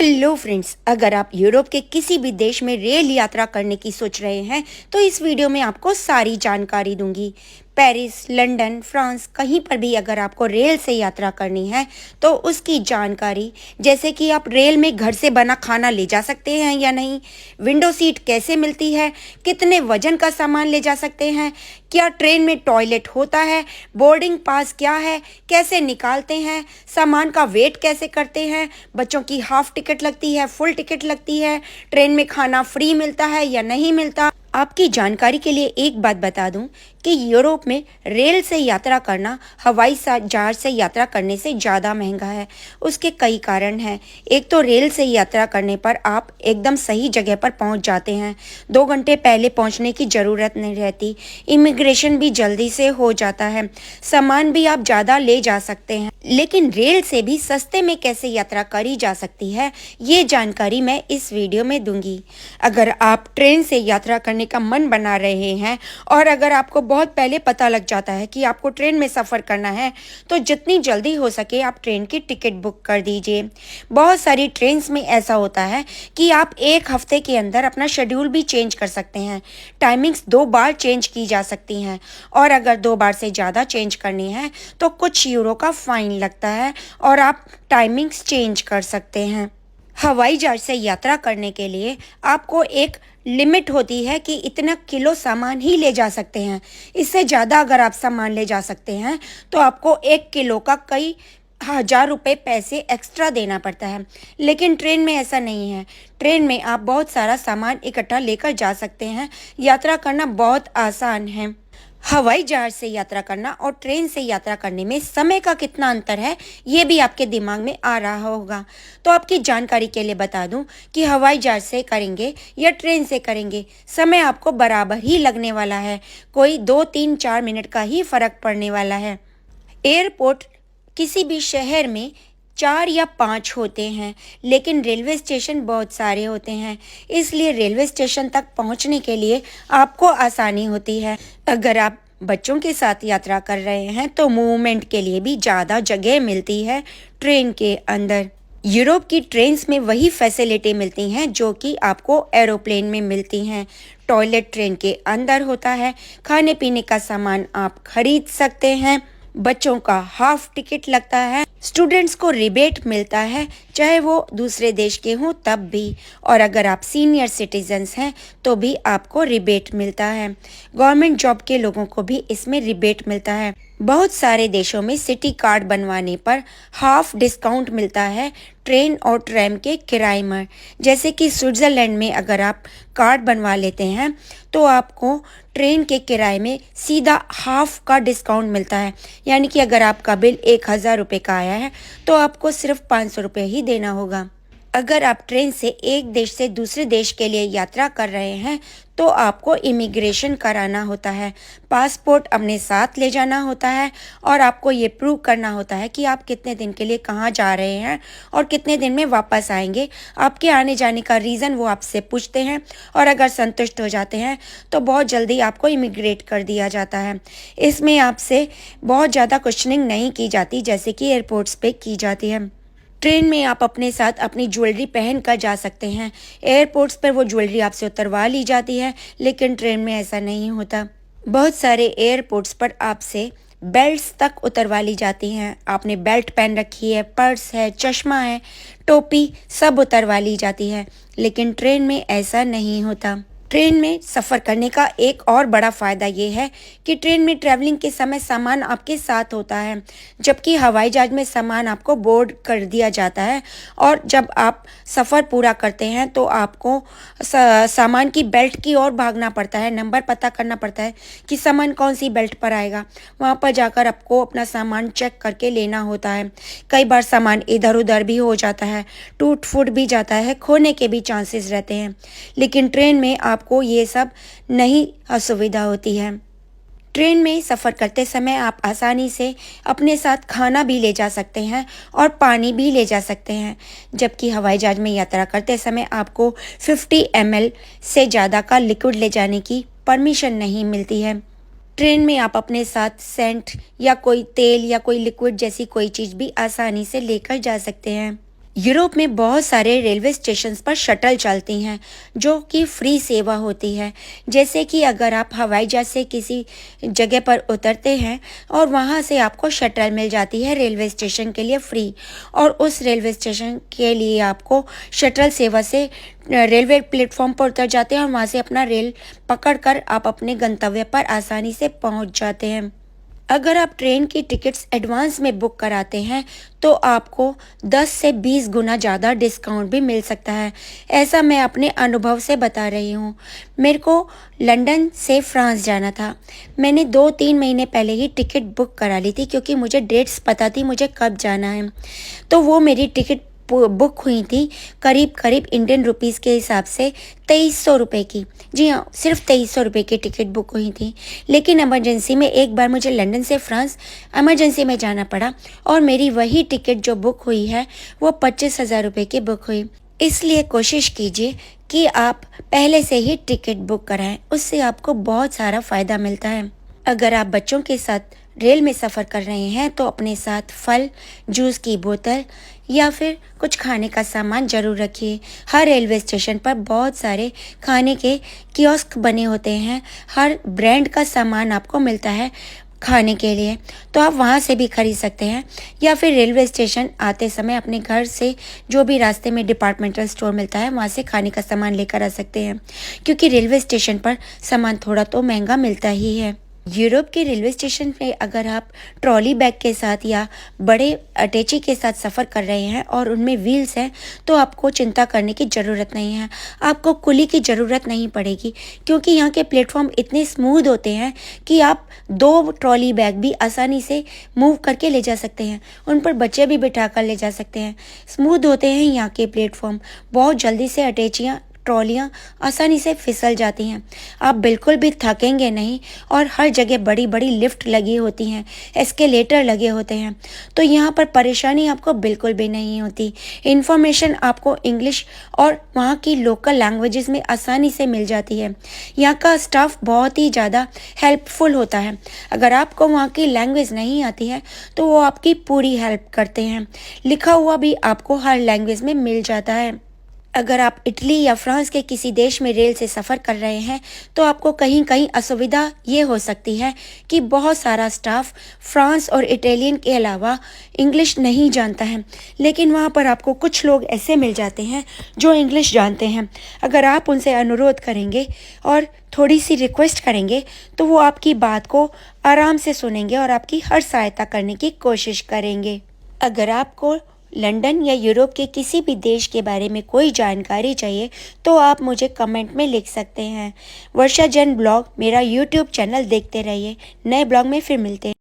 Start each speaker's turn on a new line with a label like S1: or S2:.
S1: Hello friends, अगर आप Europe के किसी भी देश में रेल यात्रा करने की सोच रहे हैं तो इस वीडियो में आपको सारी जानकारी दूंगी। पेरिस, लंदन, फ्रांस, कहीं पर भी अगर आपको रेल से यात्रा करनी है तो उसकी जानकारी, जैसे कि आप रेल में घर से बना खाना ले जा सकते हैं या नहीं, विंडो सीट कैसे मिलती है, कितने वजन का सामान ले जा सकते हैं, क्या ट्रेन में टॉयलेट होता है, बोर्डिंग पास क्या है, कैसे निकालते हैं, सामान का वेट कैसे करते हैं, बच्चों की हाफ टिकट लगती है, फुल टिकट लगती है, ट्रेन में खाना फ्री मिलता है या नहीं मिलता। आपकी जानकारी के लिए एक बात बता दूं कि यूरोप में रेल से यात्रा करना हवाई जहाज से यात्रा करने से ज़्यादा महंगा है। उसके कई कारण हैं। एक तो रेल से यात्रा करने पर आप एकदम सही जगह पर पहुंच जाते हैं, 2 घंटे पहले पहुंचने की ज़रूरत नहीं रहती, इमिग्रेशन भी जल्दी से हो जाता है, सामान भी आप ज़्यादा ले जा सकते हैं। लेकिन रेल से भी सस्ते में कैसे यात्रा करी जा सकती है, ये जानकारी मैं इस वीडियो में दूंगी। अगर आप ट्रेन से यात्रा करने का मन बना रहे हैं और अगर आपको बहुत पहले पता लग जाता है कि आपको ट्रेन में सफ़र करना है तो जितनी जल्दी हो सके आप ट्रेन की टिकट बुक कर दीजिए। बहुत सारी ट्रेन्स में ऐसा होता है कि आप 1 हफ्ते के अंदर अपना शेड्यूल भी चेंज कर सकते हैं। टाइमिंग्स 2 बार चेंज की जा सकती हैं और अगर 2 बार से ज़्यादा चेंज करनी है तो कुछ यूरो का फाइन लगता है और आप टाइमिंग्स चेंज कर सकते हैं। हवाई जहाज से यात्रा करने के लिए आपको एक लिमिट होती है कि इतना किलो सामान ही ले जा सकते हैं। इससे ज़्यादा अगर आप सामान ले जा सकते हैं तो आपको 1 किलो का कई हजार रुपए पैसे एक्स्ट्रा देना पड़ता है। लेकिन ट्रेन में ऐसा नहीं है। ट्रेन में आप बहुत सारा सामान इकट्ठा लेकर जा सकते हैं। यात्रा करना बहुत आसान है। हवाई जहाज से यात्रा करना और ट्रेन से यात्रा करने में समय का कितना अंतर है, ये भी आपके दिमाग में आ रहा होगा। तो आपकी जानकारी के लिए बता दूं कि हवाई जहाज से करेंगे या ट्रेन से करेंगे, समय आपको बराबर ही लगने वाला है। कोई 2, 3, 4 मिनट का ही फर्क पड़ने वाला है। एयरपोर्ट किसी भी शहर में 4 या 5 होते हैं, लेकिन रेलवे स्टेशन बहुत सारे होते हैं, इसलिए रेलवे स्टेशन तक पहुंचने के लिए आपको आसानी होती है। अगर आप बच्चों के साथ यात्रा कर रहे हैं तो मूवमेंट के लिए भी ज़्यादा जगह मिलती है ट्रेन के अंदर। यूरोप की ट्रेन्स में वही फैसिलिटी मिलती हैं जो कि आपको एरोप्लेन में मिलती हैं। टॉयलेट ट्रेन के अंदर होता है, खाने पीने का सामान आप खरीद सकते हैं, बच्चों का हाफ टिकट लगता है, स्टूडेंट्स को रिबेट मिलता है चाहे वो दूसरे देश के हों तब भी, और अगर आप सीनियर सिटीजन्स हैं तो भी आपको रिबेट मिलता है। गवर्नमेंट जॉब के लोगों को भी इसमें रिबेट मिलता है। बहुत सारे देशों में सिटी कार्ड बनवाने पर हाफ डिस्काउंट मिलता है ट्रेन और ट्रैम के किराए में। जैसे कि स्विट्ज़रलैंड में अगर आप कार्ड बनवा लेते हैं तो आपको ट्रेन के किराए में सीधा हाफ का डिस्काउंट मिलता है। यानी कि अगर आपका बिल 1000 रुपये का आया है तो आपको सिर्फ 500 रुपये ही देना होगा। अगर आप ट्रेन से एक देश से दूसरे देश के लिए यात्रा कर रहे हैं तो आपको इमिग्रेशन कराना होता है, पासपोर्ट अपने साथ ले जाना होता है और आपको ये प्रूव करना होता है कि आप कितने दिन के लिए कहाँ जा रहे हैं और कितने दिन में वापस आएंगे। आपके आने जाने का रीज़न वो आपसे पूछते हैं और अगर संतुष्ट हो जाते हैं तो बहुत जल्दी आपको इमिग्रेट कर दिया जाता है। इसमें आपसे बहुत ज़्यादा क्वेश्चनिंग नहीं की जाती जैसे कि एयरपोर्ट्स पे की जाती है। ट्रेन में आप अपने साथ अपनी ज्वेलरी पहन कर जा सकते हैं। एयरपोर्ट्स पर वो ज्वेलरी आपसे उतरवा ली जाती है, लेकिन ट्रेन में ऐसा नहीं होता। बहुत सारे एयरपोर्ट्स पर आपसे बेल्ट्स तक उतरवा ली जाती हैं। आपने बेल्ट पहन रखी है, पर्स है, चश्मा है, टोपी सब उतरवा ली जाती है, लेकिन ट्रेन में ऐसा नहीं होता। ट्रेन में सफ़र करने का एक और बड़ा फ़ायदा ये है कि ट्रेन में ट्रैवलिंग के समय सामान आपके साथ होता है, जबकि हवाई जहाज में सामान आपको बोर्ड कर दिया जाता है और जब आप सफ़र पूरा करते हैं तो आपको सामान की बेल्ट की ओर भागना पड़ता है, नंबर पता करना पड़ता है कि सामान कौन सी बेल्ट पर आएगा। वहाँ पर जाकर आपको अपना सामान चेक करके लेना होता है। कई बार सामान इधर उधर भी हो जाता है, टूट फूट भी जाता है, खोने के भी चांसेस रहते हैं, लेकिन ट्रेन में आपको ये सब नहीं असुविधा होती है। ट्रेन में सफ़र करते समय आप आसानी से अपने साथ खाना भी ले जा सकते हैं और पानी भी ले जा सकते हैं, जबकि हवाई जहाज में यात्रा करते समय आपको 50 ml से ज़्यादा का लिक्विड ले जाने की परमिशन नहीं मिलती है। ट्रेन में आप अपने साथ सेंट या कोई तेल या कोई लिक्विड जैसी कोई चीज़ भी आसानी से लेकर जा सकते हैं। यूरोप में बहुत सारे रेलवे स्टेशंस पर शटल चलती हैं जो कि फ्री सेवा होती है। जैसे कि अगर आप हवाई जहाज से किसी जगह पर उतरते हैं और वहाँ से आपको शटल मिल जाती है रेलवे स्टेशन के लिए फ्री, और उस रेलवे स्टेशन के लिए आपको शटल सेवा से रेलवे प्लेटफॉर्म पर उतर जाते हैं और वहाँ से अपना रेल पकड़कर आप अपने गंतव्य पर आसानी से पहुँच जाते हैं। अगर आप ट्रेन की टिकट्स एडवांस में बुक कराते हैं तो आपको 10 से 20 गुना ज़्यादा डिस्काउंट भी मिल सकता है। ऐसा मैं अपने अनुभव से बता रही हूँ। मेरे को लंदन से फ्रांस जाना था। मैंने 2-3 महीने पहले ही टिकट बुक करा ली थी क्योंकि मुझे डेट्स पता थी मुझे कब जाना है। तो वो मेरी टिकट बुक हुई थी करीब इंडियन रुपीज़ के हिसाब से 2300 रुपये की। जी हाँ, सिर्फ 2300 रुपये की टिकट बुक हुई थी। लेकिन इमरजेंसी में एक बार मुझे लंदन से फ्रांस इमरजेंसी में जाना पड़ा और मेरी वही टिकट जो बुक हुई है वो 25,000 रुपये की बुक हुई। इसलिए कोशिश कीजिए कि आप पहले से ही टिकट बुक कराएं, उससे आपको बहुत सारा फ़ायदा मिलता है। अगर आप बच्चों के साथ रेल में सफ़र कर रहे हैं तो अपने साथ फल, जूस की बोतल या फिर कुछ खाने का सामान ज़रूर रखिए। हर रेलवे स्टेशन पर बहुत सारे खाने के कियोस्क बने होते हैं। हर ब्रांड का सामान आपको मिलता है खाने के लिए, तो आप वहाँ से भी खरीद सकते हैं या फिर रेलवे स्टेशन आते समय अपने घर से जो भी रास्ते में डिपार्टमेंटल स्टोर मिलता है वहाँ से खाने का सामान लेकर आ सकते हैं, क्योंकि रेलवे स्टेशन पर सामान थोड़ा तो महंगा मिलता ही है। यूरोप के रेलवे स्टेशन पे अगर आप ट्रॉली बैग के साथ या बड़े अटैची के साथ सफ़र कर रहे हैं और उनमें व्हील्स हैं तो आपको चिंता करने की ज़रूरत नहीं है। आपको कुली की ज़रूरत नहीं पड़ेगी क्योंकि यहाँ के प्लेटफॉर्म इतने स्मूथ होते हैं कि आप 2 ट्रॉली बैग भी आसानी से मूव करके ले जा सकते हैं। उन पर बच्चे भी बिठा कर ले जा सकते हैं। स्मूथ होते हैं यहाँ के प्लेटफॉर्म। बहुत जल्दी से अटैचियाँ ट्रॉलियाँ आसानी से फिसल जाती हैं। आप बिल्कुल भी थकेंगे नहीं और हर जगह बड़ी बड़ी लिफ्ट लगी होती हैं, एस्केलेटर लगे होते हैं, तो यहाँ पर परेशानी आपको बिल्कुल भी नहीं होती। इन्फॉर्मेशन आपको इंग्लिश और वहाँ की लोकल लैंग्वेजेस में आसानी से मिल जाती है। यहाँ का स्टाफ बहुत ही ज़्यादा हेल्पफुल होता है। अगर आपको वहाँ की लैंग्वेज नहीं आती है तो वो आपकी पूरी हेल्प करते हैं। लिखा हुआ भी आपको हर लैंग्वेज में मिल जाता है। अगर आप इटली या फ्रांस के किसी देश में रेल से सफ़र कर रहे हैं तो आपको कहीं कहीं असुविधा ये हो सकती है कि बहुत सारा स्टाफ फ्रांस और इटालियन के अलावा इंग्लिश नहीं जानता है, लेकिन वहाँ पर आपको कुछ लोग ऐसे मिल जाते हैं जो इंग्लिश जानते हैं। अगर आप उनसे अनुरोध करेंगे और थोड़ी सी रिक्वेस्ट करेंगे तो वो आपकी बात को आराम से सुनेंगे और आपकी हर सहायता करने की कोशिश करेंगे। अगर आपको लंदन या यूरोप के किसी भी देश के बारे में कोई जानकारी चाहिए तो आप मुझे कमेंट में लिख सकते हैं। वर्षा जैन ब्लॉग मेरा यूट्यूब चैनल देखते रहिए। नए ब्लॉग में फिर मिलते हैं।